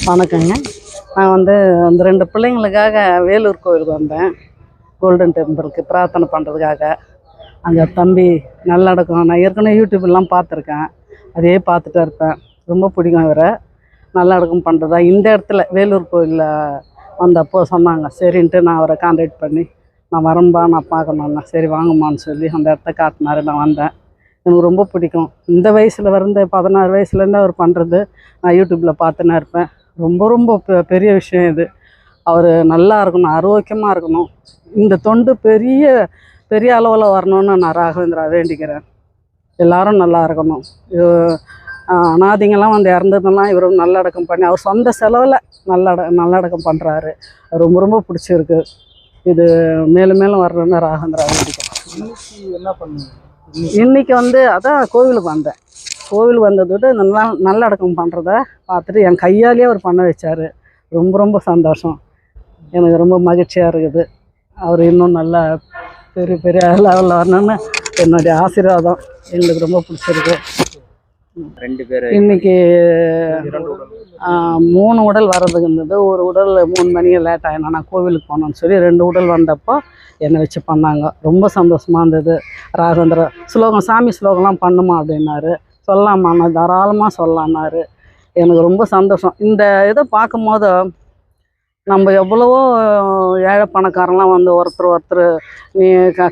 வணக்கங்க. நான் வந்து அந்த 2 பிள்ளைங்களுக்காக வேலூர் கோயிலுக்கு வந்தேன். கோல்டன் டெம்பிளுக்கு பிரார்த்தனை பண்ணுறதுக்காக. அங்கே தம்பி நல்லடக்கம். நான் ஏற்கனவே யூடியூப்லாம் பார்த்துருக்கேன். அதே பார்த்துட்டே இருப்பேன். ரொம்ப பிடிக்கும் இவரை. நல்லடக்கம் பண்ணுறதா இந்த இடத்துல வேலூர் கோயிலில் வந்தப்போ சொன்னாங்க. சரின்ட்டு நான் அவரை கான்டாக்ட் பண்ணி நான் வரம்பா, நான் பார்க்கணுன்னா சரி வாங்கம்மான்னு சொல்லி அந்த இடத்த காட்டினாரு. நான் வந்தேன். எனக்கு ரொம்ப பிடிக்கும். இந்த வயசில் வந்து 16 வயசுலேருந்து அவர் பண்ணுறது நான் யூடியூப்பில் பார்த்துன்னு இருப்பேன். ரொம்ப ரொம்ப பெரிய விஷயம் இது. அவர் நல்லா இருக்கணும், ஆரோக்கியமாக இருக்கணும். இந்த தொண்டு பெரிய பெரிய அளவில் வரணும்னு நான் ராகவேந்திரா வேண்டிக்கிறேன். எல்லாரும் நல்லா இருக்கணும். அனாதைங்கெல்லாம் வந்து இறந்ததெல்லாம் இவர் நல்லடக்கம் பண்ணி அவர் சொந்த செலவில் நல்லடக்கம் பண்ணுறாரு. ரொம்ப ரொம்ப பிடிச்சிருக்கு. இது மேலும் மேலும் வரணும்னு ராகவேந்திரா வேண்டிக்கிறேன். என்ன பண்ணுங்க இன்றைக்கி வந்து அதான் கோவிலுக்கு வந்தேன். கோவிலுக்கு வந்ததை விட நல்லடக்கம் பண்ணுறத பார்த்துட்டு என் கையாலேயே அவர் பண்ண வச்சார். ரொம்ப ரொம்ப சந்தோஷம். எனக்கு ரொம்ப மகிழ்ச்சியாக இருக்குது. அவர் இன்னும் நல்லா பெரிய பெரிய லெவலில் வரணும்னு என்னுடைய ஆசீர்வாதம். எங்களுக்கு ரொம்ப பிடிச்சிருக்கு. 2 பேர் இன்றைக்கி 3 உடல் வர்றதுக்கு இருந்தது. ஒரு உடல் 3 மணிக்கு லேட் ஆகினா நான் கோவிலுக்கு போனோன்னு சொல்லி 2 உடல் வந்தப்போ என்னை வச்சு பண்ணாங்க. ரொம்ப சந்தோஷமாக இருந்தது. ராகவேந்திர ஸ்லோகம், சாமி ஸ்லோகம்லாம் பண்ணுமா அப்படின்னாரு. சொல்லலாமா, நான் தாராளமாக சொல்லலான்னாரு. எனக்கு ரொம்ப சந்தோஷம். இந்த இதை பார்க்கும்போது நம்ம எவ்வளவோ ஏழை பணக்காரங்களாம் வந்து ஒருத்தர் நீ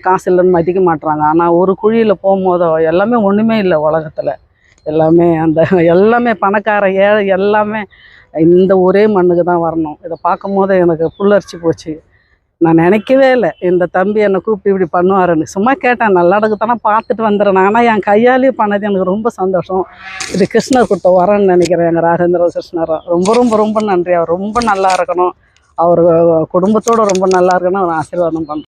காசு இல்லைன்னு மதிக்க மாட்டுறாங்க. ஆனால் ஒரு குழியில் போகும்போதோ எல்லாமே ஒன்றுமே இல்லை உலகத்தில். எல்லாமே எல்லாமே பணக்கார ஏழை எல்லாமே இந்த ஒரே மண்ணுக்கு தான் வரணும். இதை பார்க்கும்போது எனக்கு புல்லரிச்சு போச்சு. நான் நினைக்கவே இல்லை இந்த தம்பி என்னை கூப்பிட்டு இப்படி பண்ணுவாருன்னு. சும்மா கேட்டேன், நல்லடக்கத்தானே பார்த்துட்டு வந்துடுறேன். ஆனால் என் கையாலேயே பண்ணது எனக்கு ரொம்ப சந்தோஷம். இது கிருஷ்ணர் கொடுத்த வரேன்னு நினைக்கிறேன். எங்கள் ராகவேந்திர கிருஷ்ணர் ரொம்ப ரொம்ப ரொம்ப நன்றி. அவர் ரொம்ப நல்லா இருக்கணும். அவர் குடும்பத்தோடு ரொம்ப நல்லா இருக்கணும். அவர் ஆசீர்வாதம் பண்ணுறேன்.